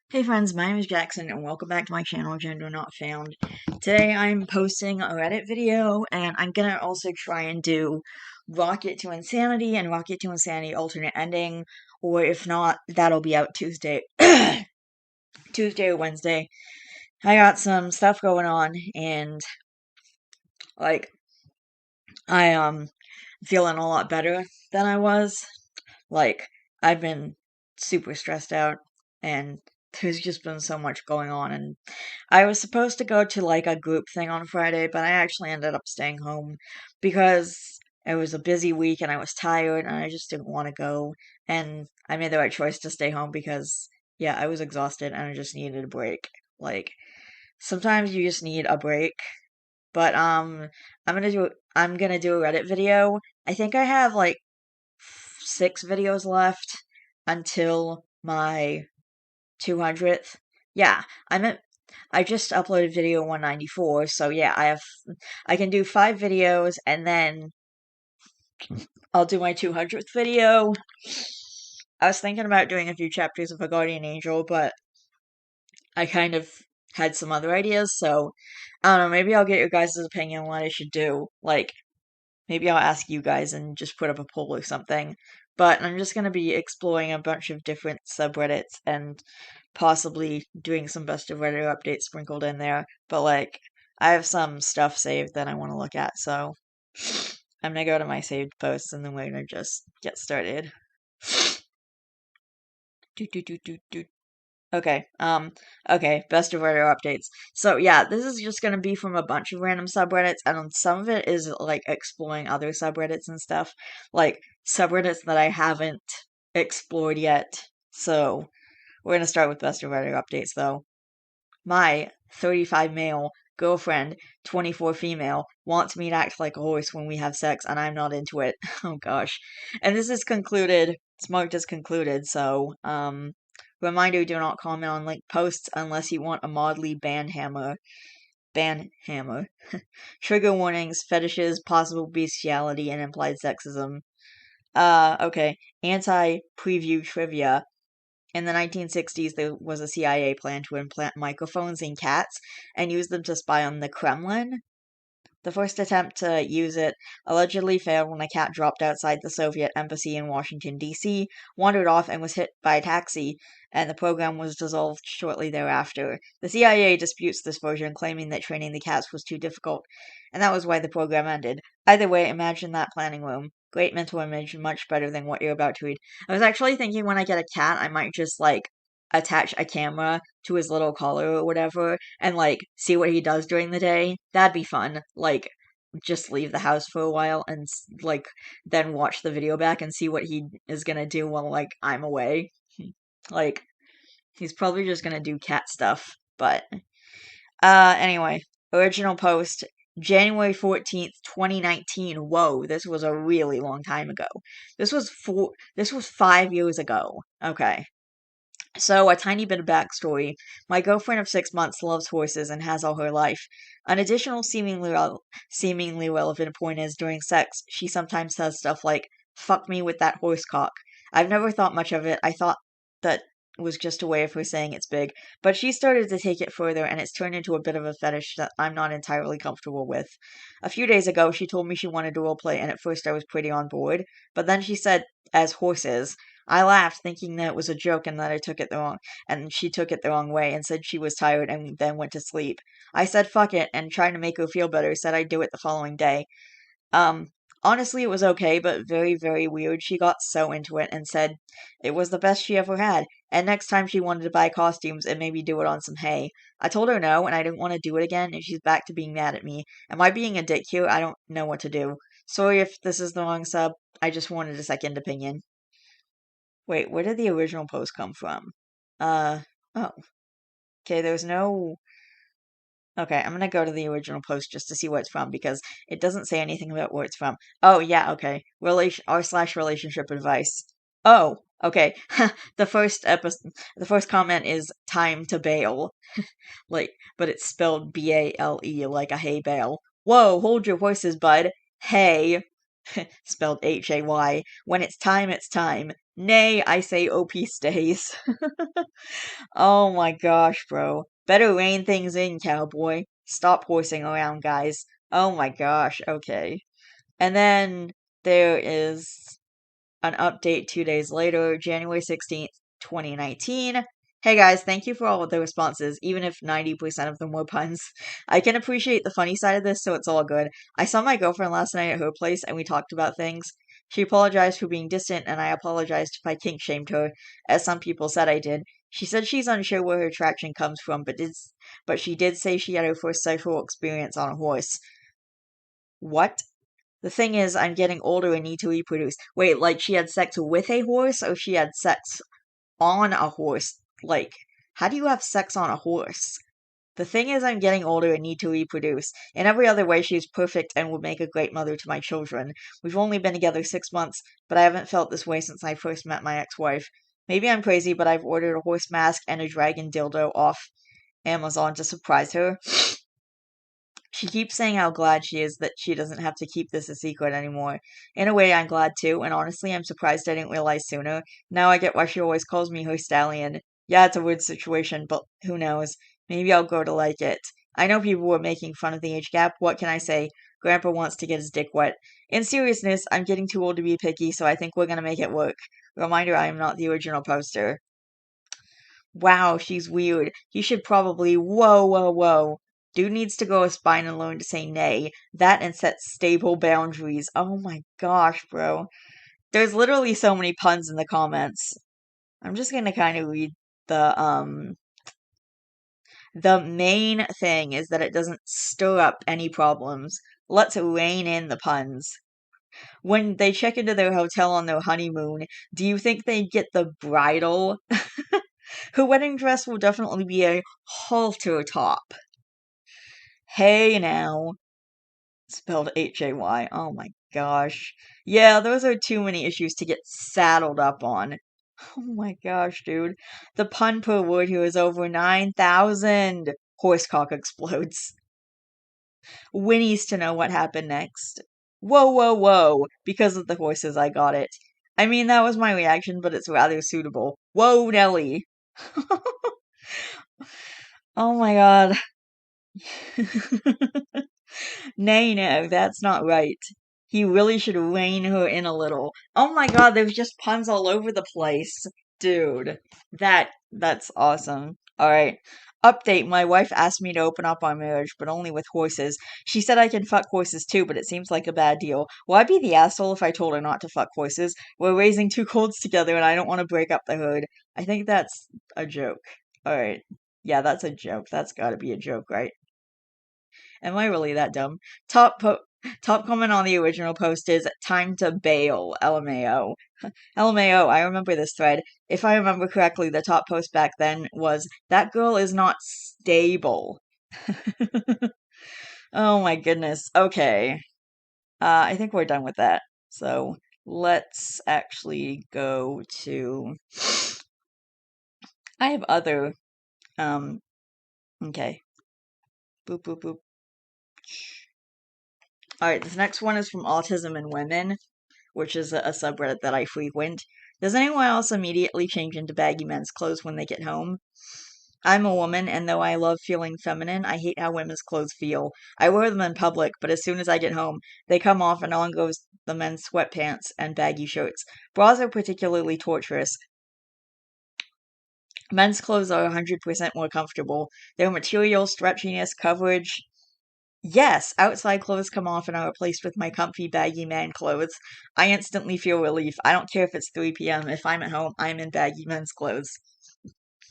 Hey friends, my name is Jackson and welcome back to my channel, Gender Not Found. Today I'm posting a Reddit video and I'm gonna also try and do Rocket to Insanity and Rocket to Insanity alternate ending, or if not, that'll be out Tuesday. Tuesday or Wednesday. I got some stuff going on and like I feeling a lot better than I was. Like I've been super stressed out and there's just been so much going on, and I was supposed to go to like a group thing on Friday, but I actually ended up staying home because it was a busy week and I was tired and I just didn't want to go, and I made the right choice to stay home because yeah, I was exhausted and I just needed a break. Like sometimes you just need a break. But I'm gonna do a Reddit video. I think I have like 6 videos left until my 200th. Yeah, I just uploaded video 194, so yeah, I can do 5 videos and then I'll do my 200th video. I was thinking about doing a few chapters of A Guardian Angel, but I kind of had some other ideas, so I don't know, maybe I'll get your guys' opinion on what I should do. Like, maybe I'll ask you guys and just put up a poll or something. But I'm just going to be exploring a bunch of different subreddits and possibly doing some best of Reddit updates sprinkled in there. But like, I have some stuff saved that I want to look at, so I'm going to go to my saved posts and then we're going to just get started. Do, do, do, do, do. Okay, best of Reddit updates. So yeah, this is just gonna be from a bunch of random subreddits, and some of it is like exploring other subreddits and stuff, like subreddits that I haven't explored yet. So we're gonna start with best of Reddit updates though. My 35 male girlfriend, 24 female, wants me to act like a horse when we have sex, and I'm not into it. Oh gosh. And this is concluded, it's marked as concluded, so, reminder, do not comment on linked posts unless you want a modly banned hammer. Ban hammer. Trigger warnings, fetishes, possible bestiality, and implied sexism. Okay. Anti-preview trivia. In the 1960s, there was a CIA plan to implant microphones in cats and use them to spy on the Kremlin. The first attempt to use it allegedly failed when a cat dropped outside the Soviet embassy in Washington, D.C., wandered off, and was hit by a taxi, and the program was dissolved shortly thereafter. The CIA disputes this version, claiming that training the cats was too difficult, and that was why the program ended. Either way, imagine that planning room. Great mental image, much better than what you're about to read. I was actually thinking when I get a cat, I might just, like, attach a camera to his little collar or whatever and like see what he does during the day. That'd be fun. Like just leave the house for a while and like then watch the video back and see what he is gonna do while like I'm away. Like he's probably just gonna do cat stuff. But anyway, original post January 14th, 2019. Whoa, this was a really long time ago. This was 5 years ago. Okay. So, a tiny bit of backstory. My girlfriend of 6 months loves horses and has all her life. An additional seemingly relevant point is during sex, she sometimes says stuff like, fuck me with that horse cock. I've never thought much of it. I thought that was just a way of her saying it's big. But she started to take it further, and it's turned into a bit of a fetish that I'm not entirely comfortable with. A few days ago, she told me she wanted to roleplay, and at first I was pretty on board. But then she said, as horses. I laughed, thinking that it was a joke and that I took it the wrong, and she took it the wrong way and said she was tired and then went to sleep. I said fuck it and trying to make her feel better said I'd do it the following day. Um, Honestly, it was okay, but very, very weird. She got so into it and said it was the best she ever had, and next time she wanted to buy costumes and maybe do it on some hay. I told her no, and I didn't want to do it again, and she's back to being mad at me. Am I being a dick here? I don't know what to do. Sorry if this is the wrong sub. I just wanted a second opinion. Wait, where did the original post come from? Uh, oh. Okay, there's no... Okay, I'm gonna go to the original post just to see where it's from because it doesn't say anything about where it's from. Oh, yeah, okay. R/relationship advice. Oh, okay. The first comment is time to bail. Like, but it's spelled Bale, like a hay bale. Whoa, hold your horses, bud. Hey. Spelled Hay. When it's time, it's time. Nay, I say OP stays. Oh my gosh, bro. Better rein things in, cowboy. Stop horsing around, guys. Oh my gosh, okay. And then there is an update 2 days later, January 16th, 2019. Hey guys, thank you for all of the responses, even if 90% of them were puns. I can appreciate the funny side of this, so it's all good. I saw my girlfriend last night at her place and we talked about things. She apologized for being distant, and I apologized if I kink shamed her, as some people said I did. She said she's unsure where her attraction comes from, but she did say she had her first sexual experience on a horse. What? The thing is, I'm getting older and need to reproduce. Wait, like she had sex with a horse, or she had sex on a horse? Like, how do you have sex on a horse? The thing is, I'm getting older and need to reproduce. In every other way, she's perfect and would make a great mother to my children. We've only been together 6 months, but I haven't felt this way since I first met my ex-wife. Maybe I'm crazy, but I've ordered a horse mask and a dragon dildo off Amazon to surprise her. She keeps saying how glad she is that she doesn't have to keep this a secret anymore. In a way, I'm glad too, and honestly, I'm surprised I didn't realize sooner. Now I get why she always calls me her stallion. Yeah, it's a weird situation, but who knows? Maybe I'll grow to like it. I know people were making fun of the age gap. What can I say? Grandpa wants to get his dick wet. In seriousness, I'm getting too old to be picky, so I think we're gonna make it work. Reminder, I am not the original poster. Wow, she's weird. He should probably. Whoa, whoa, whoa. Dude needs to go a spine and learn to say nay. That and set stable boundaries. Oh my gosh, bro. There's literally so many puns in the comments. I'm just gonna kind of read the main thing is that it doesn't stir up any problems. Let's rein in the puns. When they check into their hotel on their honeymoon, do you think they get the bridal? Her wedding dress will definitely be a halter top. Hey now. Spelled Hay. Oh my gosh. Yeah, those are too many issues to get saddled up on. Oh my gosh, dude. The pun per word here is over 9,000. Horsecock explodes. Winnie's to know what happened next. Whoa, whoa, whoa. Because of the horses, I got it. I mean, that was my reaction, but it's rather suitable. Whoa, Nelly. Oh my god. Nay, no, that's not right. He really should rein her in a little. Oh my god, there's just puns all over the place. Dude, that's awesome. Alright. Update, my wife asked me to open up our marriage, but only with horses. She said I can fuck horses too, but it seems like a bad deal. Will I be the asshole if I told her not to fuck horses? We're raising two colts together and I don't want to break up the herd. I think that's a joke. Alright. Yeah, that's a joke. That's gotta be a joke, right? Am I really that dumb? Top comment on the original post is time to bail, LMAO. LMAO, I remember this thread. If I remember correctly, the top post back then was that girl is not stable. Oh my goodness. Okay. I think we're done with that. So let's actually go to I have other okay. Boop boop boop. Alright, this next one is from Autism in Women, which is a subreddit that I frequent. Does anyone else immediately change into baggy men's clothes when they get home? I'm a woman, and though I love feeling feminine, I hate how women's clothes feel. I wear them in public, but as soon as I get home, they come off and on goes the men's sweatpants and baggy shirts. Bras are particularly torturous. Men's clothes are 100% more comfortable. Their material, stretchiness, coverage, yes, outside clothes come off and are replaced with my comfy, baggy man clothes. I instantly feel relief. I don't care if it's 3 p.m. If I'm at home, I'm in baggy men's clothes.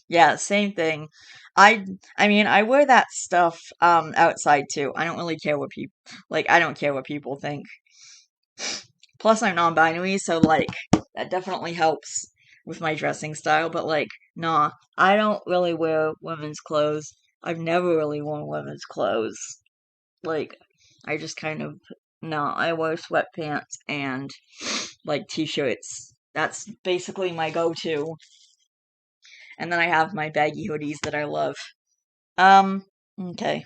Yeah, same thing. I I mean, I wear that stuff outside too. I don't really care what people I don't care what people think. Plus I'm non-binary, so that definitely helps with my dressing style, but nah, I don't really wear women's clothes. I've never really worn women's clothes. Like, I just kind of no, I wear sweatpants and t-shirts. That's basically my go-to. And then I have my baggy hoodies that I love. Okay.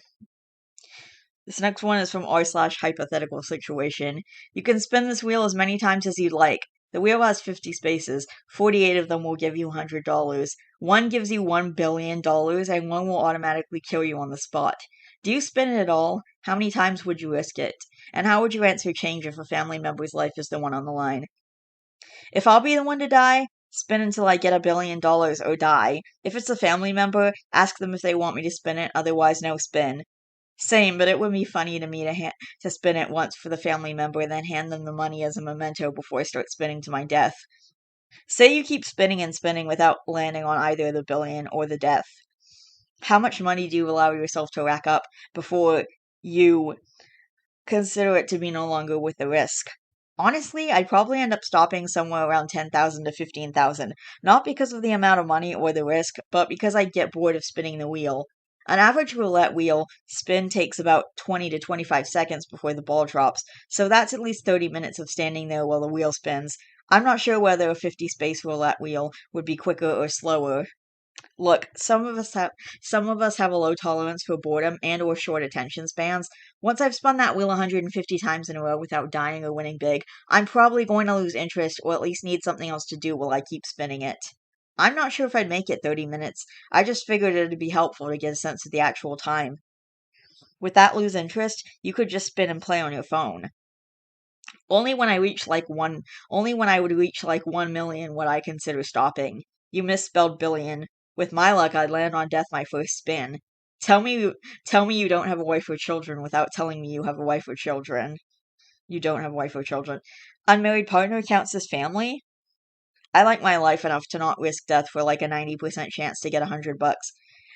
This next one is from r/hypothetical situation. You can spin this wheel as many times as you'd like. The wheel has 50 spaces. 48 of them will give you $100. One gives you $1 billion, and one will automatically kill you on the spot. Do you spin it at all? How many times would you risk it? And how would your answer change if a family member's life is the one on the line? If I'll be the one to die, spin until I get $1 billion or die. If it's a family member, ask them if they want me to spin it, otherwise no spin. Same, but it would be funny to me to spin it once for the family member and then hand them the money as a memento before I start spinning to my death. Say you keep spinning and spinning without landing on either the billion or the death. How much money do you allow yourself to rack up before you consider it to be no longer worth the risk? Honestly, I'd probably end up stopping somewhere around 10,000 to 15,000, not because of the amount of money or the risk, but because I'd get bored of spinning the wheel. An average roulette wheel spin takes about 20 to 25 seconds before the ball drops, so that's at least 30 minutes of standing there while the wheel spins. I'm not sure whether a 50 space roulette wheel would be quicker or slower. Look, some of us have a low tolerance for boredom and or short attention spans. Once I've spun that wheel 150 times in a row without dying or winning big, I'm probably going to lose interest or at least need something else to do while I keep spinning it. I'm not sure if I'd make it 30 minutes. I just figured it'd be helpful to get a sense of the actual time. With that lose interest, you could just spin and play on your phone. Only when I reach only when I would reach like 1 million would I consider stopping. You misspelled billion. With my luck, I'd land on death my first spin. Tell me, tell me you don't have a wife or children without telling me you have a wife or children. You don't have a wife or children. Unmarried partner counts as family? I like my life enough to not risk death for like a 90% chance to get $100.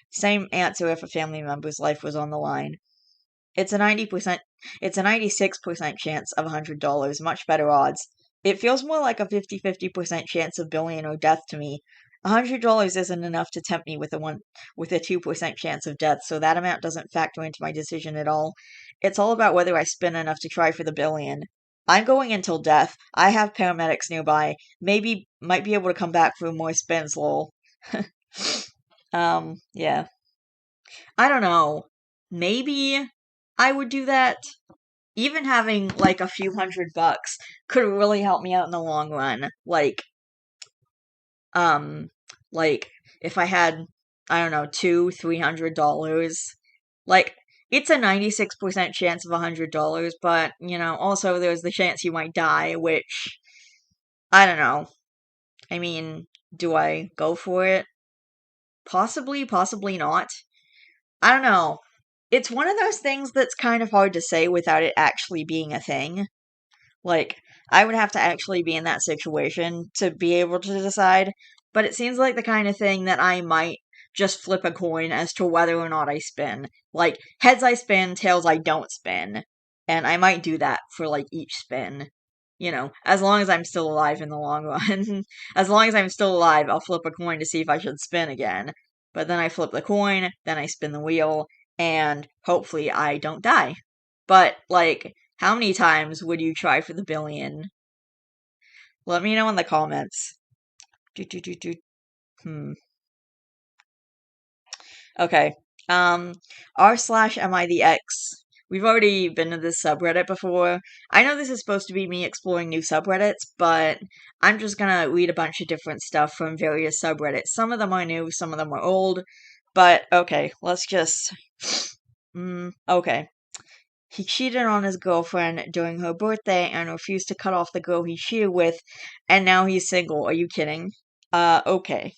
Same answer if a family member's life was on the line. It's a 90%, it's a 96% chance of $100, much better odds. It feels more like a 50-50% chance of billion or death to me. $100 isn't enough to tempt me with a 2% chance of death, so that amount doesn't factor into my decision at all. It's all about whether I spin enough to try for the billion. I'm going until death. I have paramedics nearby. Maybe might be able to come back for more spins, lol. Yeah. I don't know. Maybe I would do that. Even having like a few $100 could really help me out in the long run. Um, like if I had, I don't know, $300, like it's a 96% chance of $100, but also there's the chance you might die, which I don't know. I mean, do I go for it? Possibly, possibly not. I don't know. It's one of those things that's kind of hard to say without it actually being a thing. Like, I would have to actually be in that situation to be able to decide, but it seems like the kind of thing that I might just flip a coin as to whether or not I spin. Like, heads I spin, tails I don't spin. And I might do that for, like, each spin. As long as I'm still alive in the long run. As long as I'm still alive, I'll flip a coin to see if I should spin again. But then I flip the coin, then I spin the wheel, and hopefully I don't die. But, like, how many times would you try for the billion? Let me know in the comments. Do, do, do, do. Okay. R/am I the X? We've already been to this subreddit before. I know this is supposed to be me exploring new subreddits, but I'm just gonna read a bunch of different stuff from various subreddits. Some of them are new, some of them are old. But okay, let's just. Okay. He cheated on his girlfriend during her birthday and refused to cut off the girl he cheated with, and now he's single. Are you kidding? Okay.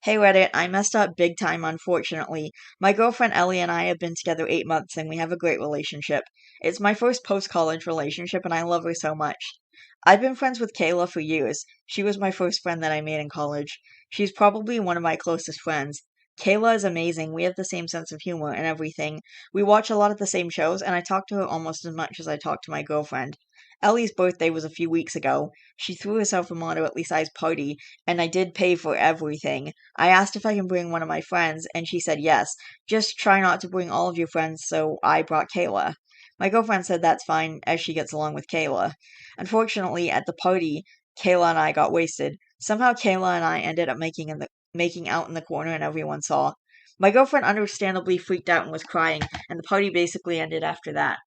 Hey Reddit, I messed up big time, unfortunately. My girlfriend Ellie and I have been together 8 months and we have a great relationship. It's my first post college relationship and I love her so much. I've been friends with Kayla for years. She was my first friend that I made in college. She's probably one of my closest friends. Kayla is amazing. We have the same sense of humor and everything. We watch a lot of the same shows, and I talk to her almost as much as I talk to my girlfriend. Ellie's birthday was a few weeks ago. She threw herself a moderately sized party, and I did pay for everything. I asked if I can bring one of my friends, and she said yes. Just try not to bring all of your friends, so I brought Kayla. My girlfriend said that's fine, as she gets along with Kayla. Unfortunately, at the party, Kayla and I got wasted. Somehow Kayla and I ended up making out in the corner and everyone saw. My girlfriend understandably freaked out and was crying, and the party basically ended after that.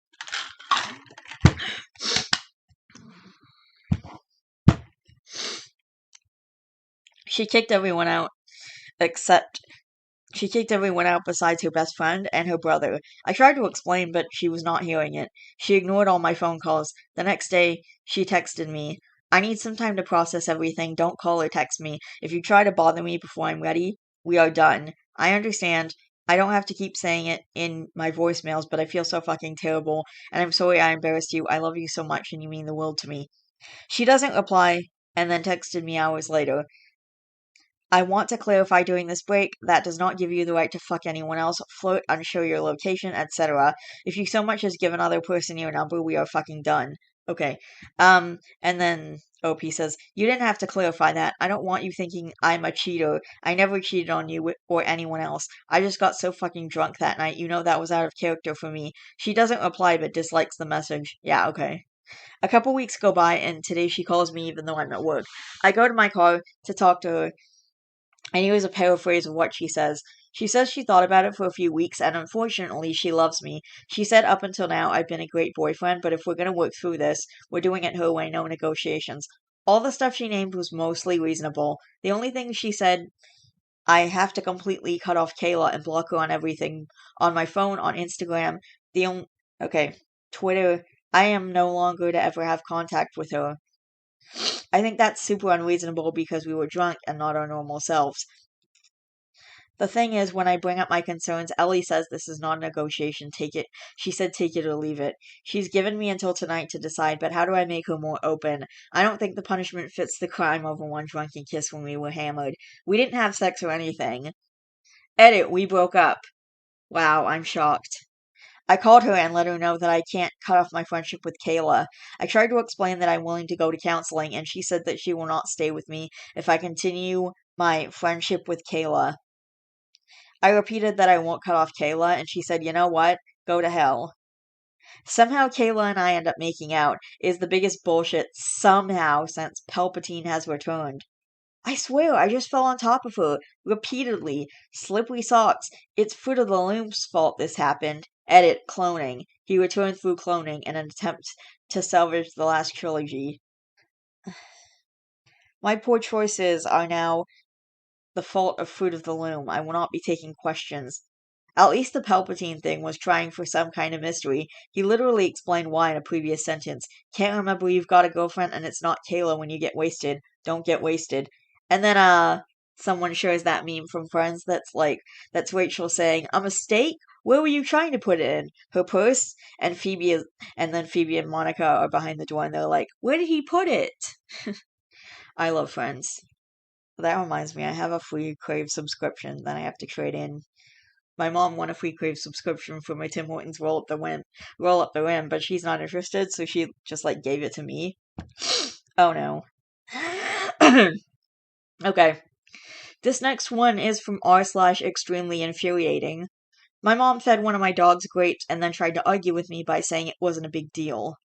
She kicked everyone out except She kicked everyone out besides her best friend and her brother. I tried to explain, but she was not hearing it. She ignored all my phone calls. The next day, she texted me, I need some time to process everything. Don't call or text me. If you try to bother me before I'm ready, we are done. I understand. I don't have to keep saying it in my voicemails, but I feel so fucking terrible, and I'm sorry I embarrassed you. I love you so much, and you mean the world to me. She doesn't reply, and then texted me hours later. I want to clarify during this break that does not give you the right to fuck anyone else, flirt, unsure your location, etc. If you so much as give another person your number, we are fucking done. Okay. And then OP says, you didn't have to clarify that. I don't want you thinking I'm a cheater. I never cheated on you or anyone else. I just got so fucking drunk that night. You know that was out of character for me. She doesn't reply but dislikes the message. Yeah, okay. A couple weeks go by and today she calls me even though I'm at work. I go to my car to talk to her and here's a paraphrase of what she says. She says she thought about it for a few weeks, and unfortunately, she loves me. She said up until now, I've been a great boyfriend, but if we're gonna work through this, we're doing it her way, no negotiations. All the stuff she named was mostly reasonable. The only thing she said, I have to completely cut off Kayla and block her on everything. On my phone, on Instagram, the only. Okay, Twitter. I am no longer to ever have contact with her. I think that's super unreasonable because we were drunk and not our normal selves. The thing is, when I bring up my concerns, Ellie says this is not a negotiation. Take it. She said take it or leave it. She's given me until tonight to decide, but how do I make her more open? I don't think the punishment fits the crime over one drunken kiss when we were hammered. We didn't have sex or anything. Edit, we broke up. Wow, I'm shocked. I called her and let her know that I can't cut off my friendship with Kayla. I tried to explain that I'm willing to go to counseling, and she said that she will not stay with me if I continue my friendship with Kayla. I repeated that I won't cut off Kayla, and she said, you know what? Go to hell. Somehow Kayla and I end up making out is the biggest bullshit somehow since Palpatine has returned. I swear, I just fell on top of her repeatedly. Slippery socks. It's Fruit of the Loom's fault this happened. Edit, cloning. He returned through cloning in an attempt to salvage the last trilogy. My poor choices are now the fault of Fruit of the Loom. I will not be taking questions. At least the Palpatine thing was trying for some kind of mystery. He literally explained why in a previous sentence. Can't remember you've got a girlfriend and it's not Kayla when you get wasted. Don't get wasted. And then, someone shares that meme from Friends that's Rachel saying, a mistake? Where were you trying to put it in? Her purse? And then Phoebe and Monica are behind the door and they're like, where did he put it? I love Friends. That reminds me, I have a free Crave subscription that I have to trade in. My mom won a free Crave subscription for my Tim Hortons roll up the rim, but she's not interested, so she just gave it to me. Oh no. Okay. This next one is from r/extremely infuriating. My mom fed one of my dogs grapes and then tried to argue with me by saying it wasn't a big deal.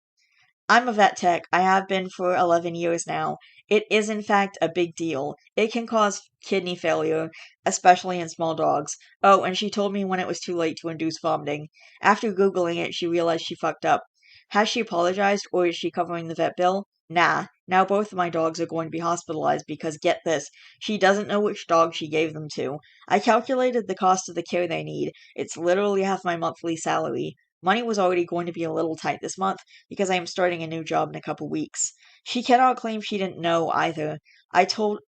I'm a vet tech. I have been for 11 years now. It is, in fact, a big deal. It can cause kidney failure, especially in small dogs. Oh, and she told me when it was too late to induce vomiting. After Googling it, she realized she fucked up. Has she apologized, or is she covering the vet bill? Nah. Now both of my dogs are going to be hospitalized because, get this, she doesn't know which dog she gave them to. I calculated the cost of the care they need. It's literally half my monthly salary. Money was already going to be a little tight this month because I am starting a new job in a couple weeks. She cannot claim she didn't know either. I told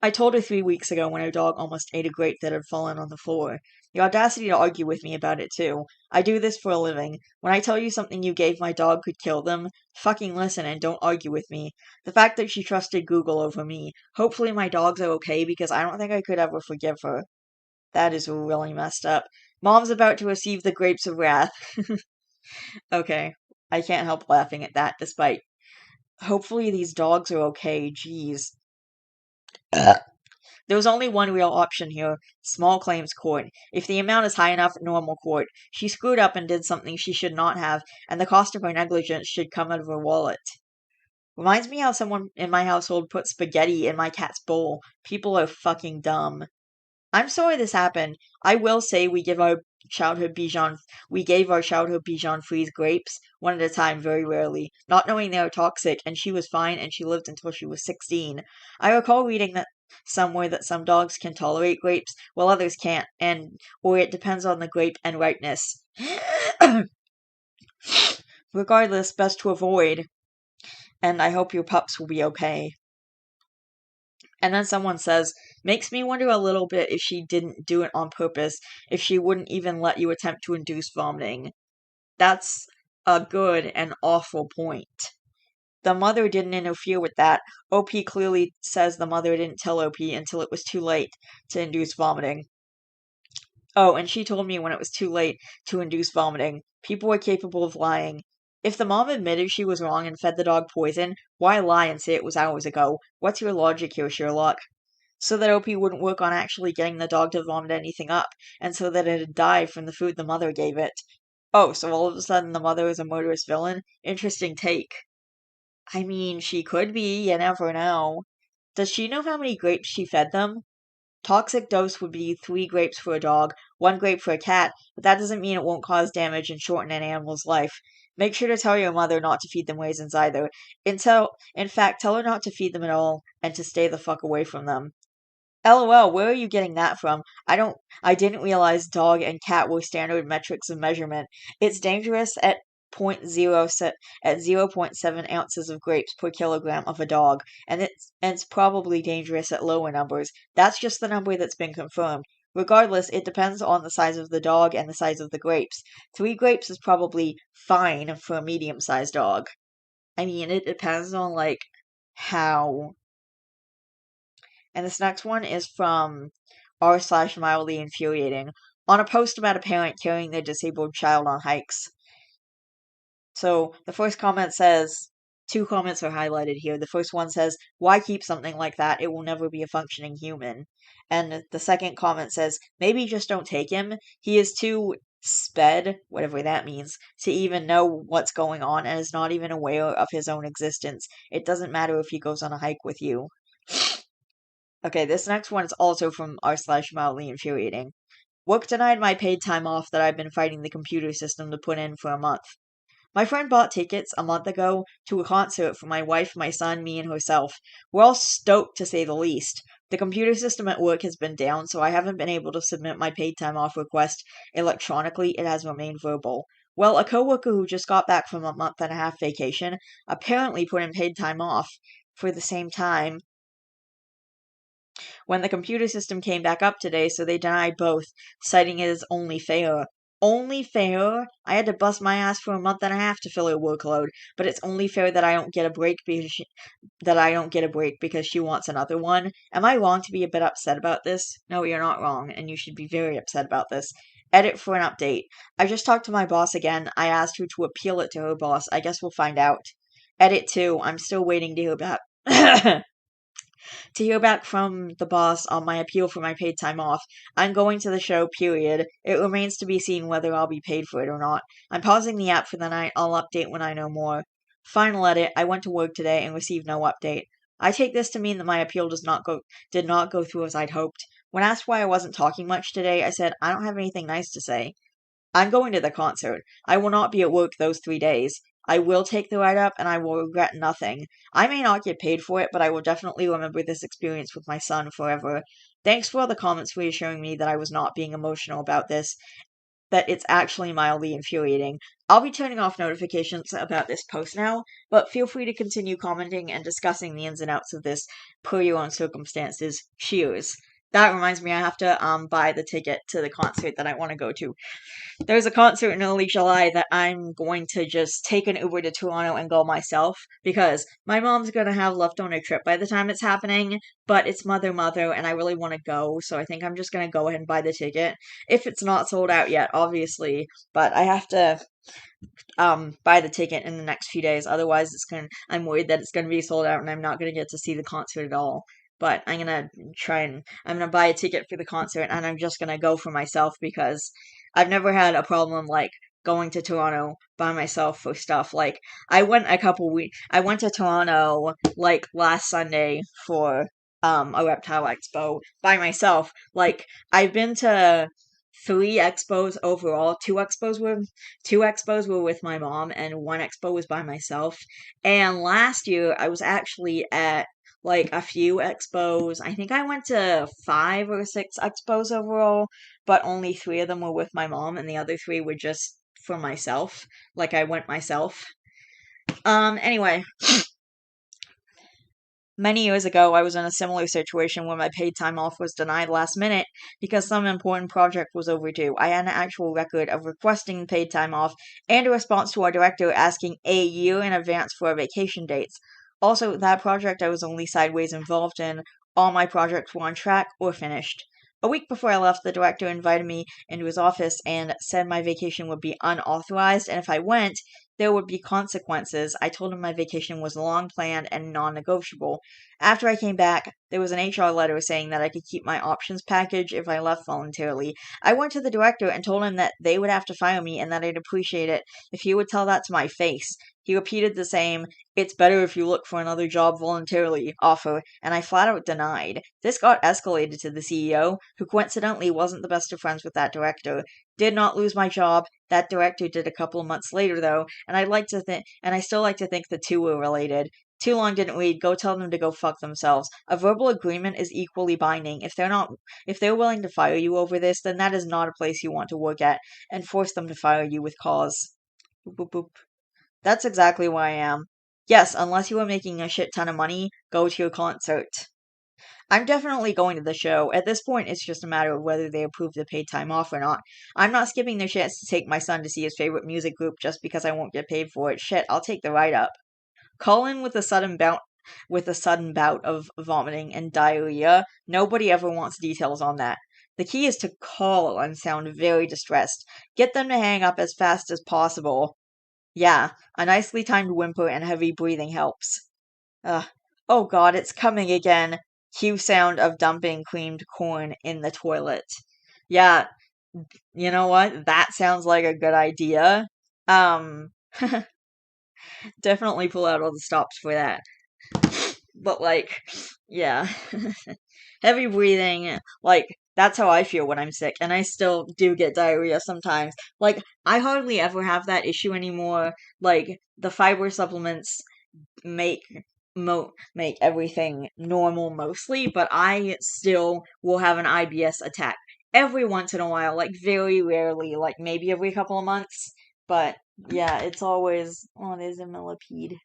I told her 3 weeks ago when her dog almost ate a grape that had fallen on the floor. The audacity to argue with me about it too. I do this for a living. When I tell you something you gave my dog could kill them, fucking listen and don't argue with me. The fact that she trusted Google over me. Hopefully my dogs are okay because I don't think I could ever forgive her. That is really messed up. Mom's about to receive the grapes of wrath. Okay. I can't help laughing at that, despite. Hopefully these dogs are okay. Jeez. There's only one real option here small claims court. If the amount is high enough, normal court. She screwed up and did something she should not have, and the cost of her negligence should come out of her wallet. Reminds me how someone in my household put spaghetti in my cat's bowl. People are fucking dumb. I'm sorry this happened. I will say we gave our childhood Bichon freeze grapes one at a time very rarely, not knowing they were toxic, and she was fine and she lived until she was 16. I recall reading that somewhere that some dogs can tolerate grapes while others can't, and or it depends on the grape and ripeness. Regardless, best to avoid, and I hope your pups will be okay. And then someone says, makes me wonder a little bit if she didn't do it on purpose, if she wouldn't even let you attempt to induce vomiting. That's a good and awful point. The mother didn't interfere with that. OP clearly says the mother didn't tell OP until it was too late to induce vomiting. Oh, and she told me when it was too late to induce vomiting. People are capable of lying. If the mom admitted she was wrong and fed the dog poison, why lie and say it was hours ago? What's your logic here, Sherlock? So that OP wouldn't work on actually getting the dog to vomit anything up, and so that it'd die from the food the mother gave it. Oh, so all of a sudden the mother is a murderous villain? Interesting take. I mean, she could be, you never know. Does she know how many grapes she fed them? Toxic dose would be 3 grapes for a dog, 1 grape for a cat, but that doesn't mean it won't cause damage and shorten an animal's life. Make sure to tell your mother not to feed them raisins either. In fact, tell her not to feed them at all and to stay the fuck away from them. LOL, where are you getting that from? I didn't realize dog and cat were standard metrics of measurement. It's dangerous at at 0.7 ounces of grapes per kilogram of a dog, and it's probably dangerous at lower numbers. That's just the number that's been confirmed. Regardless, it depends on the size of the dog and the size of the grapes. 3 grapes is probably fine for a medium-sized dog. I mean, it depends on how. And this next one is from r/mildly infuriating on a post about a parent carrying their disabled child on hikes. So the first comment says, 2 comments are highlighted here. The first one says, why keep something like that? It will never be a functioning human. And the second comment says, maybe just don't take him. He is too sped, whatever that means, to even know what's going on and is not even aware of his own existence. It doesn't matter if he goes on a hike with you. Okay, this next one is also from r/mildly infuriating. Work denied my paid time off that I've been fighting the computer system to put in for a month. My friend bought tickets a month ago to a concert for my wife, my son, me, and herself. We're all stoked to say the least. The computer system at work has been down, so I haven't been able to submit my paid time off request electronically. It has remained verbal. Well, a coworker who just got back from a month and a half vacation apparently put in paid time off for the same time when the computer system came back up today, so they denied both, citing it as only fair. Only fair? I had to bust my ass for a month and a half to fill her workload, but it's only fair that I don't get a break because she wants another one. Am I wrong to be a bit upset about this? No, you're not wrong, and you should be very upset about this. Edit for an update. I just talked to my boss again. I asked her to appeal it to her boss. I guess we'll find out. Edit 2. I'm still waiting to hear back. To hear back from the boss on my appeal for my paid time off. I'm going to the show, period. It remains to be seen whether I'll be paid for it or not. I'm pausing the app for the night. I'll update when I know more. Final edit. I went to work today and received no update. I take this to mean that my appeal did not go through as I'd hoped. When asked why I wasn't talking much today, I said I don't have anything nice to say. I'm going to the concert. I will not be at work those 3 days. I will take the ride up and I will regret nothing. I may not get paid for it, but I will definitely remember this experience with my son forever. Thanks for all the comments reassuring me that I was not being emotional about this, that it's actually mildly infuriating. I'll be turning off notifications about this post now, but feel free to continue commenting and discussing the ins and outs of this per your own circumstances. Cheers. That reminds me, I have to buy the ticket to the concert that I want to go to. There's a concert in early July that I'm going to just take an Uber to Toronto and go myself because my mom's gonna have left on her trip by the time it's happening, but it's Mother, and I really want to go, so I think I'm just gonna go ahead and buy the ticket. If it's not sold out yet, obviously, but I have to buy the ticket in the next few days. Otherwise, I'm worried that it's gonna be sold out and I'm not gonna get to see the concert at all. But I'm gonna buy a ticket for the concert and I'm just gonna go for myself because I've never had a problem going to Toronto by myself for stuff. I went to Toronto last Sunday for a reptile expo by myself. Like, I've been to three expos overall. Two expos were with my mom, and one expo was by myself. And last year I was actually at like a few expos. I think I went to 5 or 6 expos overall, but only three of them were with my mom, and the other three were just for myself. Like, I went myself. Anyway, many years ago, I was in a similar situation where my paid time off was denied last minute because some important project was overdue. I had an actual record of requesting paid time off and a response to our director asking a year in advance for our vacation dates. Also, that project I was only sideways involved in, all my projects were on track or finished. A week before I left, the director invited me into his office and said my vacation would be unauthorized, and if I went, there would be consequences. I told him my vacation was long planned and non negotiable. After I came back, there was an HR letter saying that I could keep my options package if I left voluntarily. I went to the director and told him that they would have to fire me and that I'd appreciate it if he would tell that to my face. He repeated the same, "It's better if you look for another job voluntarily" offer, and I flat out denied. This got escalated to the CEO, who coincidentally wasn't the best of friends with that director. Did not lose my job. That director did a couple of months later, though, and I still like to think the two were related. Too long didn't read. Go tell them to go fuck themselves. A verbal agreement is equally binding. If they're willing to fire you over this, then that is not a place you want to work at, and force them to fire you with cause. Boop, boop, boop. That's exactly where I am. Yes, unless you are making a shit ton of money, go to your concert. I'm definitely going to the show. At this point, it's just a matter of whether they approve the paid time off or not. I'm not skipping the chance to take my son to see his favorite music group just because I won't get paid for it. Shit, I'll take the write up. Call in with a sudden bout of vomiting and diarrhea. Nobody ever wants details on that. The key is to call and sound very distressed. Get them to hang up as fast as possible. Yeah, a nicely timed whimper and heavy breathing helps. Ugh. Oh god, it's coming again. Cue sound of dumping creamed corn in the toilet. Yeah, you know what? That sounds like a good idea. Um, definitely pull out all the stops for that. But like, yeah. Heavy breathing, like, that's how I feel when I'm sick, and I still do get diarrhea sometimes. Like, I hardly ever have that issue anymore. Like, the fiber supplements make make everything normal mostly, but I still will have an IBS attack every once in a while, like very rarely, like maybe every couple of months. But yeah, it's always, oh, there's a millipede.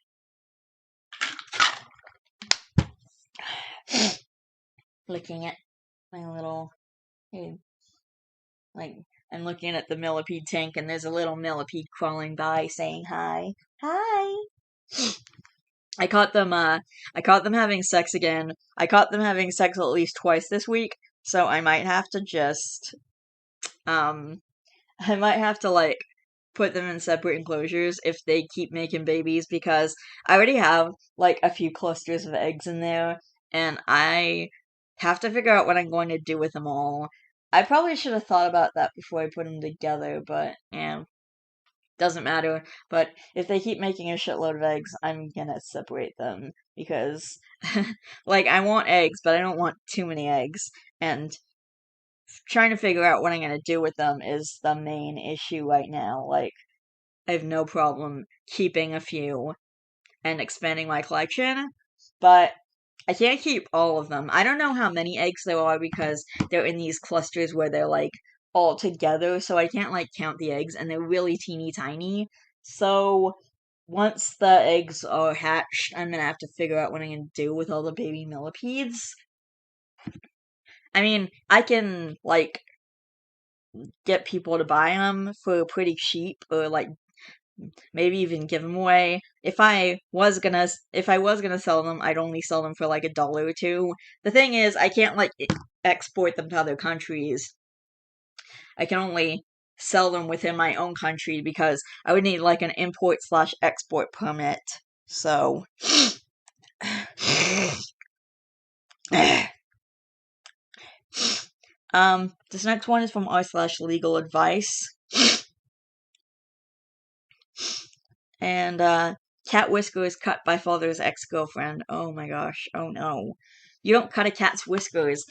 Looking at my little, hey, like, I'm looking at the millipede tank, and there's a little millipede crawling by saying hi. Hi. I caught them having sex again. I caught them having sex at least twice this week, so I might have to just um I might have to like put them in separate enclosures if they keep making babies because I already have like a few clusters of eggs in there and I have to figure out what I'm going to do with them all. I probably should have thought about that before I put them together, but yeah, doesn't matter. But if they keep making a shitload of eggs, I'm gonna separate them because, like, I want eggs, but I don't want too many eggs. And trying to figure out what I'm gonna do with them is the main issue right now. Like, I have no problem keeping a few and expanding my collection, but I can't keep all of them. I don't know how many eggs there are because they're in these clusters where they're like all together, so I can't like count the eggs and they're really teeny tiny. So once the eggs are hatched, I'm gonna have to figure out what I'm gonna do with all the baby millipedes. I mean, I can like get people to buy them for pretty cheap or like maybe even give them away. If I was gonna sell them, I'd only sell them for like $1 or two. The thing is, I can't like export them to other countries. I can only sell them within my own country because I would need like an import/export permit. So, this next one is from r/legal advice. And cat whiskers cut by father's ex-girlfriend. Oh my gosh. Oh no. You don't cut a cat's whiskers.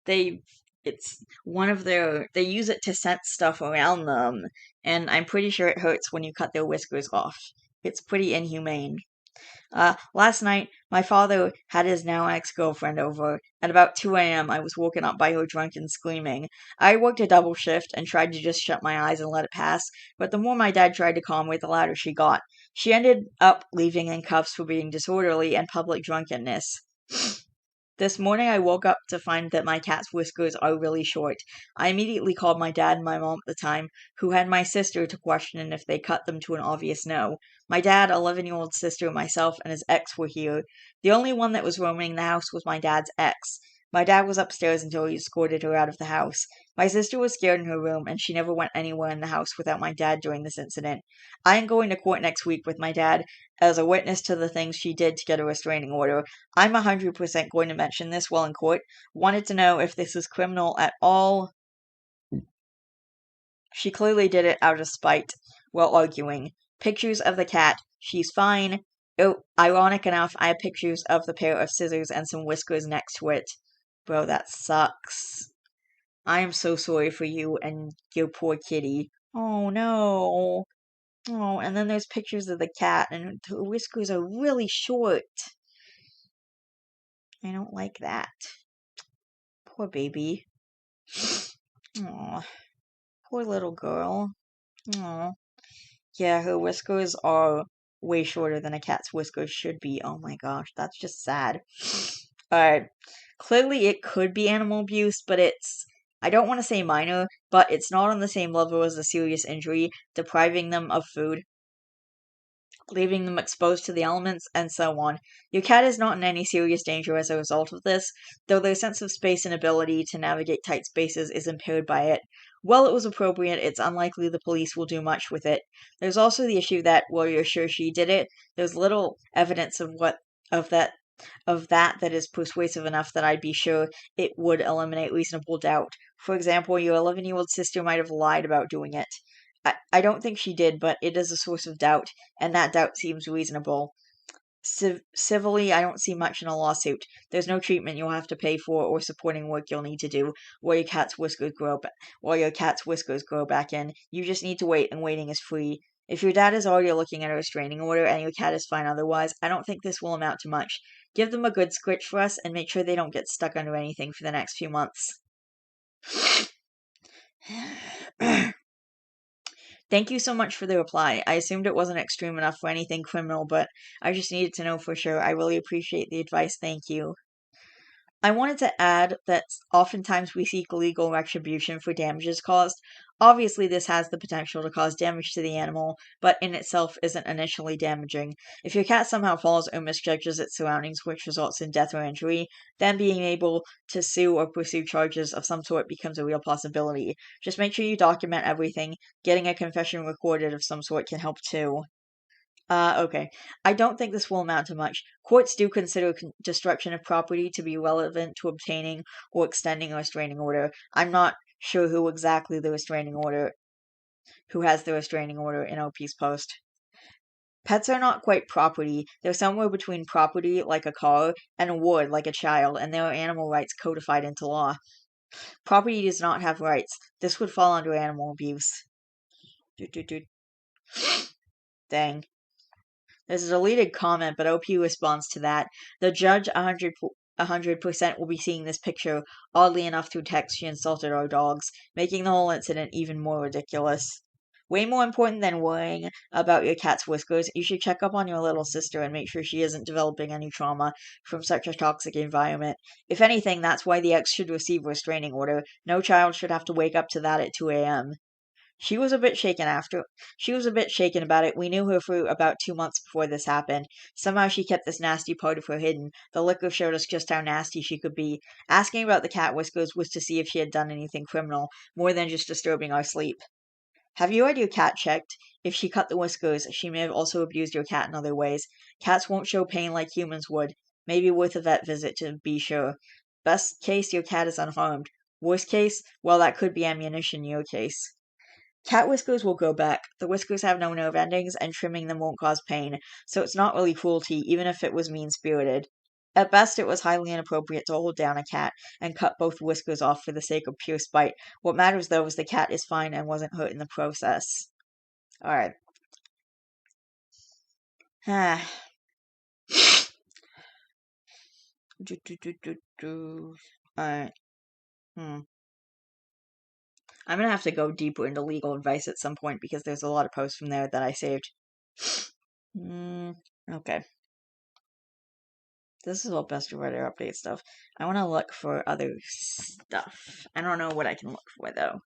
They it's one of they use it to sense stuff around them, and I'm pretty sure it hurts when you cut their whiskers off. It's pretty inhumane. Last night, my father had his now ex-girlfriend over. At about 2 a.m., I was woken up by her drunk and screaming. I worked a double shift and tried to just shut my eyes and let it pass, but the more my dad tried to calm her, the louder she got. She ended up leaving in cuffs for being disorderly and public drunkenness. This morning I woke up to find that my cat's whiskers are really short. I immediately called my dad and my mom at the time, who had my sister to question if they cut them to an obvious no. My dad, 11-year-old sister, myself, and his ex were here. The only one that was roaming the house was my dad's ex. My dad was upstairs until he escorted her out of the house. My sister was scared in her room, and she never went anywhere in the house without my dad during this incident. I am going to court next week with my dad as a witness to the things she did to get a restraining order. I'm 100% going to mention this while in court. Wanted to know if this is criminal at all. She clearly did it out of spite while arguing. Pictures of the cat. She's fine. Oh, ironic enough, I have pictures of the pair of scissors and some whiskers next to it. Bro, that sucks. I am so sorry for you and your poor kitty. Oh no. Oh, and then there's pictures of the cat, and her whiskers are really short. I don't like that. Poor baby. Aw, poor little girl. Aw. Yeah, her whiskers are way shorter than a cat's whiskers should be. Oh my gosh, that's just sad. Alright. Clearly it could be animal abuse, but I don't want to say minor, but it's not on the same level as a serious injury, depriving them of food, leaving them exposed to the elements, and so on. Your cat is not in any serious danger as a result of this, though their sense of space and ability to navigate tight spaces is impaired by it. While it was appropriate, it's unlikely the police will do much with it. There's also the issue that, while you're sure she did it, there's little evidence of that that is persuasive enough that I'd be sure it would eliminate reasonable doubt. For example, your 11-year-old sister might have lied about doing it. I don't think she did, but it is a source of doubt, and that doubt seems reasonable. Civilly, I don't see much in a lawsuit. There's no treatment you'll have to pay for or supporting work you'll need to do while your cat's whiskers grow back in. You just need to wait, and waiting is free. If your dad is already looking at a restraining order and your cat is fine otherwise, I don't think this will amount to much. Give them a good scritch for us and make sure they don't get stuck under anything for the next few months. Thank you so much for the reply. I assumed it wasn't extreme enough for anything criminal, but I just needed to know for sure. I really appreciate the advice. Thank you. I wanted to add that oftentimes we seek legal retribution for damages caused. Obviously, this has the potential to cause damage to the animal, but in itself isn't initially damaging. If your cat somehow falls or misjudges its surroundings, which results in death or injury, then being able to sue or pursue charges of some sort becomes a real possibility. Just make sure you document everything. Getting a confession recorded of some sort can help too. Okay. I don't think this will amount to much. Courts do consider destruction of property to be relevant to obtaining or extending a restraining order. I'm not sure who exactly who has the restraining order in OP's post. Pets are not quite property. They're somewhere between property, like a car, and a ward, like a child, and there are animal rights codified into law. Property does not have rights. This would fall under animal abuse. Dang. There's a deleted comment, but OP responds to that. The judge 100% will be seeing this picture. Oddly enough, through text, she insulted our dogs, making the whole incident even more ridiculous. Way more important than worrying about your cat's whiskers, you should check up on your little sister and make sure she isn't developing any trauma from such a toxic environment. If anything, that's why the ex should receive a restraining order. No child should have to wake up to that at 2 a.m. She was a bit shaken after. She was a bit shaken about it. We knew her for about 2 months before this happened. Somehow she kept this nasty part of her hidden. The liquor showed us just how nasty she could be. Asking about the cat whiskers was to see if she had done anything criminal, more than just disturbing our sleep. Have you had your cat checked? If she cut the whiskers, she may have also abused your cat in other ways. Cats won't show pain like humans would. Maybe worth a vet visit to be sure. Best case, your cat is unharmed. Worst case, well, that could be ammunition in your case. Cat whiskers will grow back. The whiskers have no nerve endings, and trimming them won't cause pain, so it's not really cruelty, even if it was mean-spirited. At best, it was highly inappropriate to hold down a cat and cut both whiskers off for the sake of pure spite. What matters, though, is the cat is fine and wasn't hurt in the process. Alright. Alright. Hmm. I'm gonna have to go deeper into legal advice at some point because there's a lot of posts from there that I saved. Okay. This is all best of Reddit update stuff. I want to look for other stuff. I don't know what I can look for though.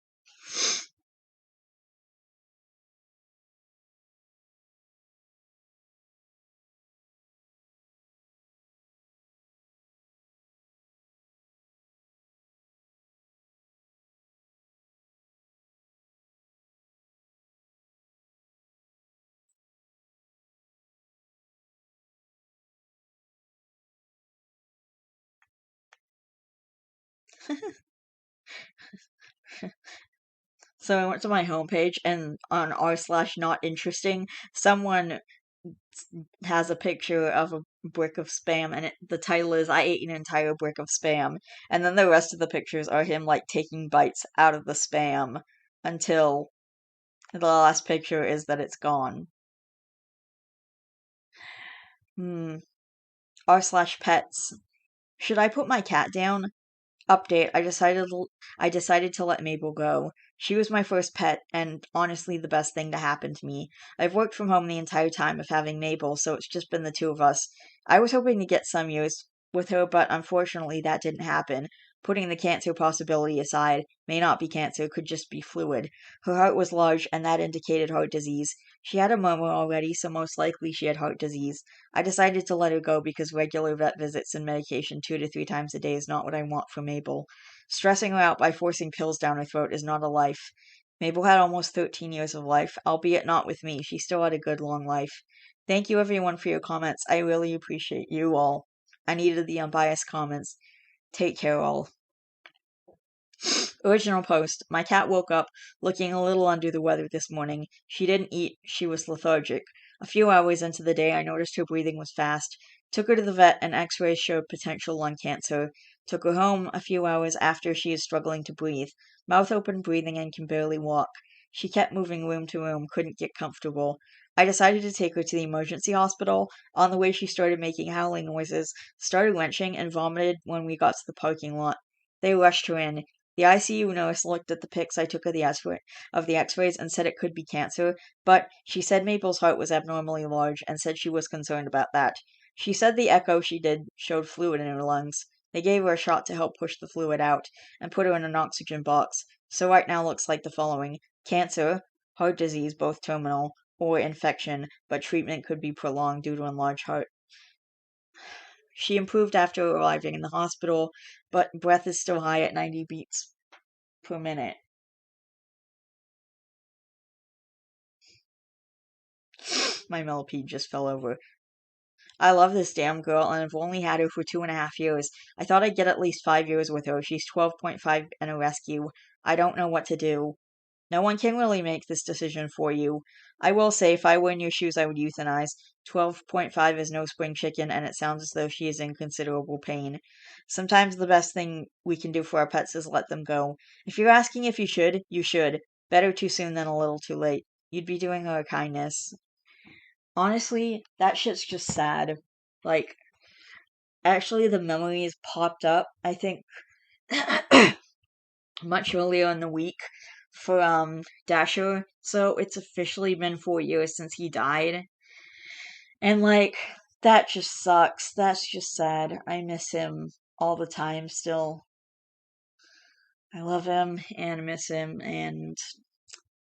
So I went to my homepage and on r/not interesting, someone has a picture of a brick of spam and the title is I ate an entire brick of spam. And then the rest of the pictures are him like taking bites out of the spam until the last picture is that it's gone. R/pets. Should I put my cat down? Update, I decided to let Mabel go. She was my first pet and honestly the best thing to happen to me. I've worked from home the entire time of having Mabel, so it's just been the two of us. I was hoping to get some years with her, but unfortunately that didn't happen. Putting the cancer possibility aside, may not be cancer, could just be fluid. Her heart was large and that indicated heart disease. She had a murmur already, so most likely she had heart disease. I decided to let her go because regular vet visits and medication 2 to 3 times a day is not what I want for Mabel. Stressing her out by forcing pills down her throat is not a life. Mabel had almost 13 years of life, albeit not with me. She still had a good long life. Thank you everyone for your comments. I really appreciate you all. I needed the unbiased comments. Take care all. Original post. My cat woke up looking a little under the weather this morning. She didn't eat, she was lethargic. A few hours into the day, I noticed her breathing was fast. Took her to the vet, and x rays showed potential lung cancer. Took her home a few hours after she is struggling to breathe. Mouth open breathing and can barely walk. She kept moving room to room, couldn't get comfortable. I decided to take her to the emergency hospital. On the way, she started making howling noises, started wrenching, and vomited when we got to the parking lot. They rushed her in. The ICU nurse looked at the pics I took of the X-rays and said it could be cancer, but she said Mabel's heart was abnormally large and said she was concerned about that. She said the echo she did showed fluid in her lungs. They gave her a shot to help push the fluid out and put her in an oxygen box. So right now looks like the following: cancer, heart disease, both terminal, or infection, but treatment could be prolonged due to enlarged heart. She improved after arriving in the hospital, but breath is still high at 90 beats per minute. My millipede just fell over. I love this damn girl, and I've only had her for 2.5 years. I thought I'd get at least 5 years with her. She's 12.5 and a rescue. I don't know what to do. No one can really make this decision for you. I will say, if I were in your shoes, I would euthanize. 12.5 is no spring chicken, and it sounds as though she is in considerable pain. Sometimes the best thing we can do for our pets is let them go. If you're asking if you should, you should. Better too soon than a little too late. You'd be doing her a kindness. Honestly, that shit's just sad. Like, actually, the memories popped up, I think, much earlier in the week for Dasher. So it's officially been 4 years since he died. And like that just sucks. That's just sad. I miss him all the time still. I love him and miss him and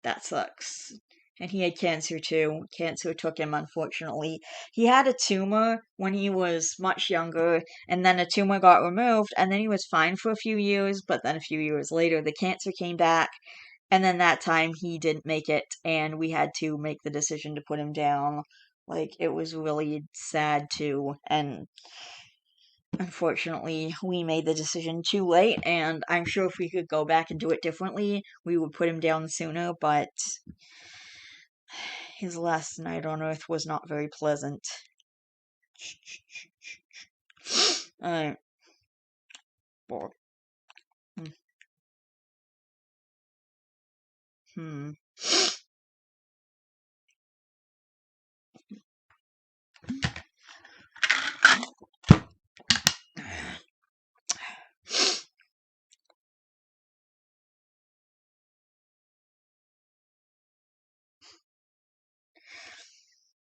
that sucks. And he had cancer too. Cancer took him, unfortunately. He had a tumor when he was much younger, and then a tumor got removed, and then he was fine for a few years, but then a few years later, the cancer came back, and then that time he didn't make it, and we had to make the decision to put him down. Like, it was really sad too, and unfortunately, we made the decision too late, and I'm sure if we could go back and do it differently, we would put him down sooner, but his last night on Earth was not very pleasant. Alright. Four. Hmm.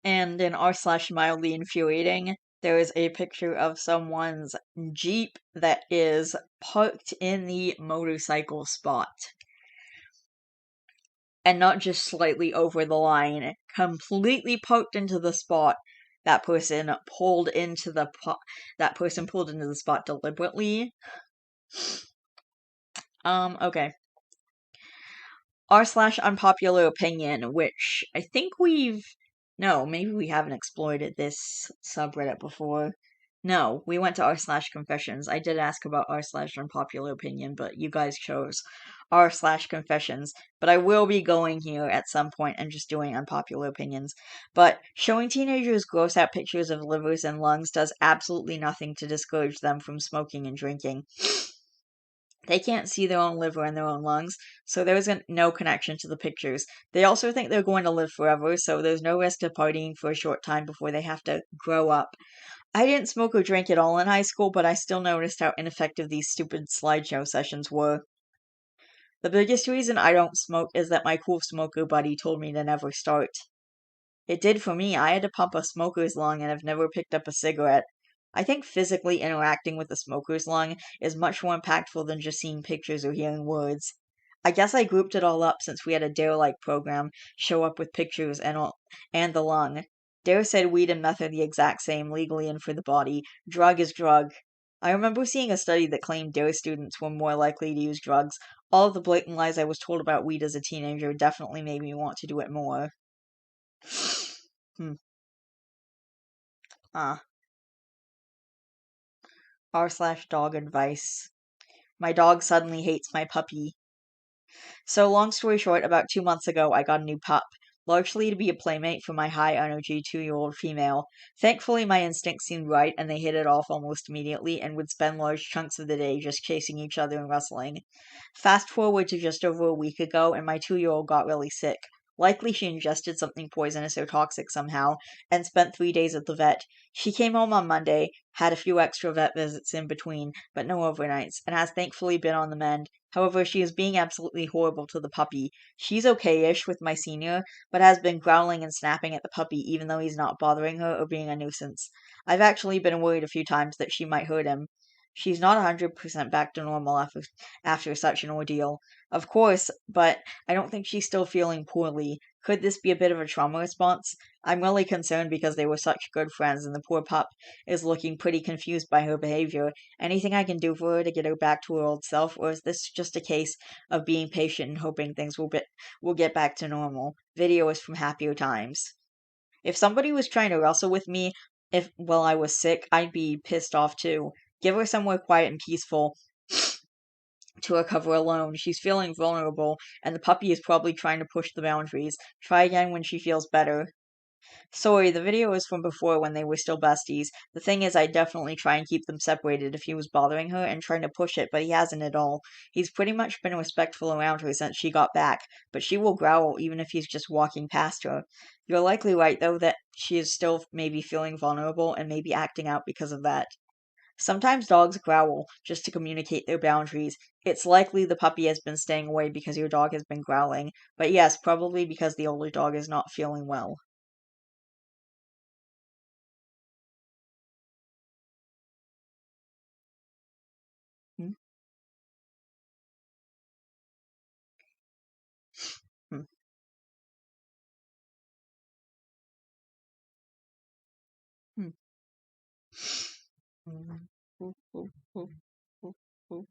And in r/mildly infuriating, there is a picture of someone's Jeep that is parked in the motorcycle spot. And not just slightly over the line, completely parked into the spot. That person pulled into the spot deliberately. Okay. r/unpopular opinion, which I think no, maybe we haven't exploited this subreddit before. No, we went to r/confessions. I did ask about r/unpopular opinion, but you guys chose r/confessions. But I will be going here at some point and just doing unpopular opinions. But showing teenagers gross out pictures of livers and lungs does absolutely nothing to discourage them from smoking and drinking. They can't see their own liver and their own lungs, so there isn't no connection to the pictures. They also think they're going to live forever, so there's no risk of partying for a short time before they have to grow up. I didn't smoke or drink at all in high school, but I still noticed how ineffective these stupid slideshow sessions were. The biggest reason I don't smoke is that my cool smoker buddy told me to never start. It did for me. I had to pump a smoker's lung and have never picked up a cigarette. I think physically interacting with a smoker's lung is much more impactful than just seeing pictures or hearing words. I guess I grouped it all up since we had a Dare-like program show up with pictures and the lung. Dare said weed and meth are the exact same legally and for the body. Drug is drug. I remember seeing a study that claimed Dare students were more likely to use drugs. All of the blatant lies I was told about weed as a teenager definitely made me want to do it more. Hmm. Ah. r/dog advice. My dog suddenly hates my puppy. So, long story short, about 2 months ago, I got a new pup, largely to be a playmate for my high energy 2-year-old female. Thankfully, my instincts seemed right, and they hit it off almost immediately and would spend large chunks of the day just chasing each other and wrestling. Fast forward to just over a week ago, and my 2-year-old got really sick. Likely she ingested something poisonous or toxic somehow, and spent 3 days at the vet. She came home on Monday, had a few extra vet visits in between, but no overnights, and has thankfully been on the mend. However, she is being absolutely horrible to the puppy. She's okay-ish with my senior, but has been growling and snapping at the puppy even though he's not bothering her or being a nuisance. I've actually been worried a few times that she might hurt him. She's not 100% back to normal after such an ordeal. Of course, but I don't think she's still feeling poorly. Could this be a bit of a trauma response? I'm really concerned because they were such good friends and the poor pup is looking pretty confused by her behavior. Anything I can do for her to get her back to her old self, or is this just a case of being patient and hoping things will get back to normal? Video is from happier times. If somebody was trying to wrestle with me while I was sick, I'd be pissed off too. Give her somewhere quiet and peaceful to recover alone. She's feeling vulnerable, and the puppy is probably trying to push the boundaries. Try again when she feels better. Sorry, the video is from before when they were still besties. The thing is, I'd definitely try and keep them separated if he was bothering her and trying to push it, but he hasn't at all. He's pretty much been respectful around her since she got back, but she will growl even if he's just walking past her. You're likely right, though, that she is still maybe feeling vulnerable and maybe acting out because of that. Sometimes dogs growl just to communicate their boundaries. It's likely the puppy has been staying away because your dog has been growling, but yes, probably because the older dog is not feeling well. Hmm? Hmm. Hmm. Mm. Mm, mm, mm, mm, mm,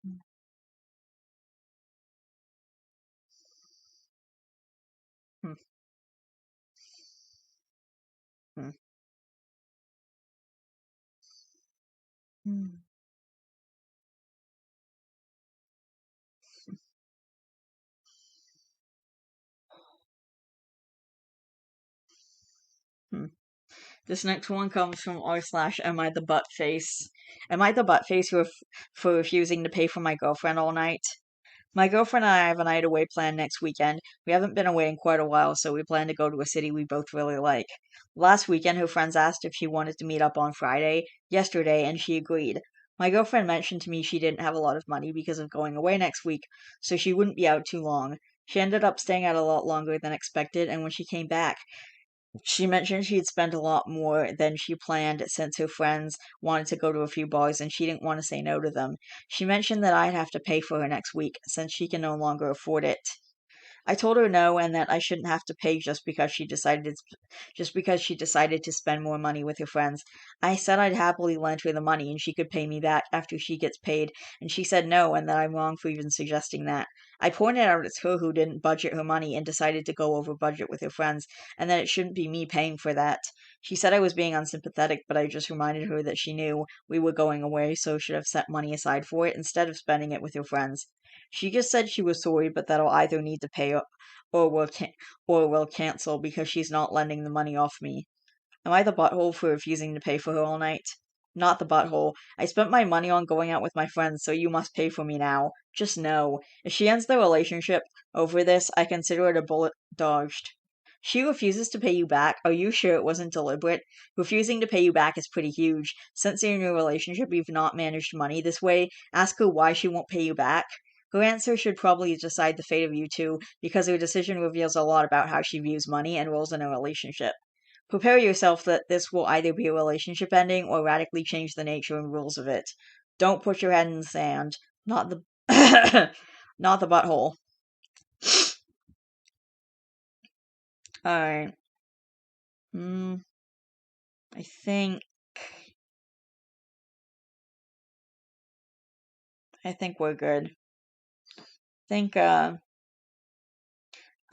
mm, mm, mm, mm. Hmm. This next one comes from r/. Am I the butt face? Am I the butt face for refusing to pay for my girlfriend all night? My girlfriend and I have a night away planned next weekend. We haven't been away in quite a while, so we plan to go to a city we both really like. Last weekend, her friends asked if she wanted to meet up on Friday, yesterday, and she agreed. My girlfriend mentioned to me she didn't have a lot of money because of going away next week, so she wouldn't be out too long. She ended up staying out a lot longer than expected, and when she came back, she mentioned she'd spent a lot more than she planned since her friends wanted to go to a few bars and she didn't want to say no to them. She mentioned that I'd have to pay for her next week since she can no longer afford it. I told her no and that I shouldn't have to pay just because she decided to spend more money with her friends. I said I'd happily lend her the money and she could pay me back after she gets paid, and she said no and that I'm wrong for even suggesting that. I pointed out it's her who didn't budget her money and decided to go over budget with her friends, and that it shouldn't be me paying for that. She said I was being unsympathetic, but I just reminded her that she knew we were going away, so should have set money aside for it instead of spending it with her friends. She just said she was sorry, but that I'll either need to pay or will cancel because she's not lending the money off me. Am I the butthole for refusing to pay for her all night? Not the butthole. I spent my money on going out with my friends, so you must pay for me now. Just know. If she ends the relationship over this, I consider it a bullet dodged. She refuses to pay you back. Are you sure it wasn't deliberate? Refusing to pay you back is pretty huge. Since you're in a relationship, you've not managed money this way. Ask her why she won't pay you back. Her answer should probably decide the fate of you two, because her decision reveals a lot about how she views money and roles in a relationship. Prepare yourself that this will either be a relationship ending or radically change the nature and rules of it. Don't put your head in the sand. Not the not the butthole. Alright. Hmm. I think I think we're good. Think I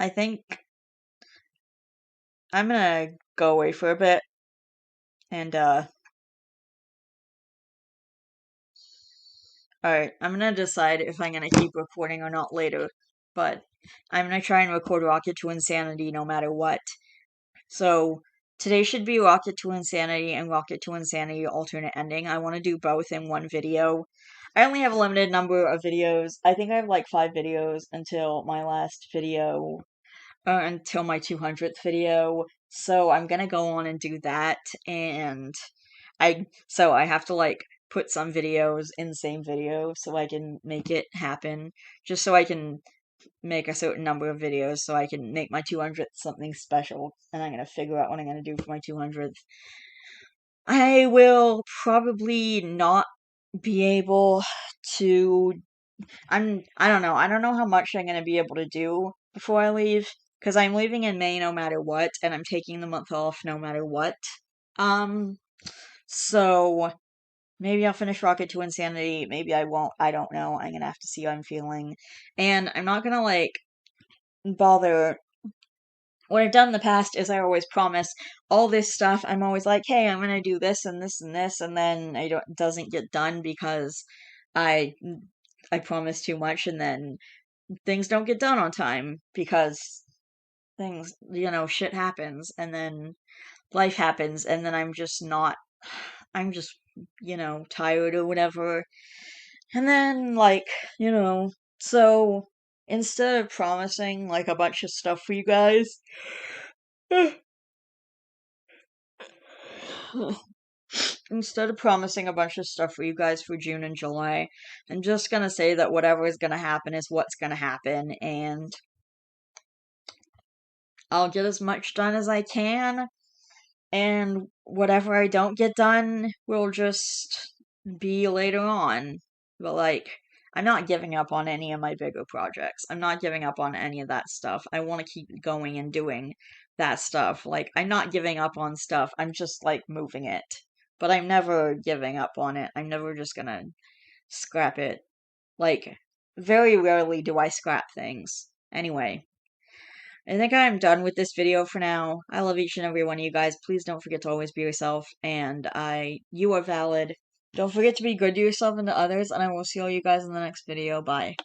think I'm gonna go away for a bit and alright, I'm gonna decide if I'm gonna keep recording or not later. But I'm gonna try and record Rocket to Insanity no matter what. So today should be Rocket to Insanity and Rocket to Insanity alternate ending. I want to do both in one video. I only have a limited number of videos. I think I have like 5 videos until my last video, until my 200th video. So I'm gonna go on and do that, and I have to like put some videos in the same video so I can make it happen, just so I can make a certain number of videos so I can make my 200th something special, and I'm gonna figure out what I'm gonna do for my 200th. I will probably not be able to. I don't know. I don't know how much I'm gonna be able to do before I leave, because I'm leaving in May no matter what, and I'm taking the month off no matter what. Um, so maybe I'll finish Rocket to Insanity. Maybe I won't. I don't know. I'm gonna have to see how I'm feeling, and I'm not gonna like bother. What I've done in the past is I always promise all this stuff. I'm always like, hey, I'm gonna do this and this and this, and then it doesn't get done because I I promise too much, and then things don't get done on time because things, shit happens, and then life happens, and then I'm just not, I'm just, tired or whatever, and then you know, so instead of promising like a bunch of stuff for you guys. Instead of promising a bunch of stuff for you guys for June and July, I'm just gonna say that whatever is gonna happen is what's gonna happen, and I'll get as much done as I can, and whatever I don't get done will just be later on. But, I'm not giving up on any of my bigger projects. I'm not giving up on any of that stuff. I want to keep going and doing that stuff. I'm not giving up on stuff. I'm just, moving it. But I'm never giving up on it. I'm never just gonna scrap it. Like, very rarely do I scrap things. Anyway, I think I'm done with this video for now. I love each and every one of you guys. Please don't forget to always be yourself, and you are valid. Don't forget to be good to yourself and to others, and I will see all you guys in the next video. Bye.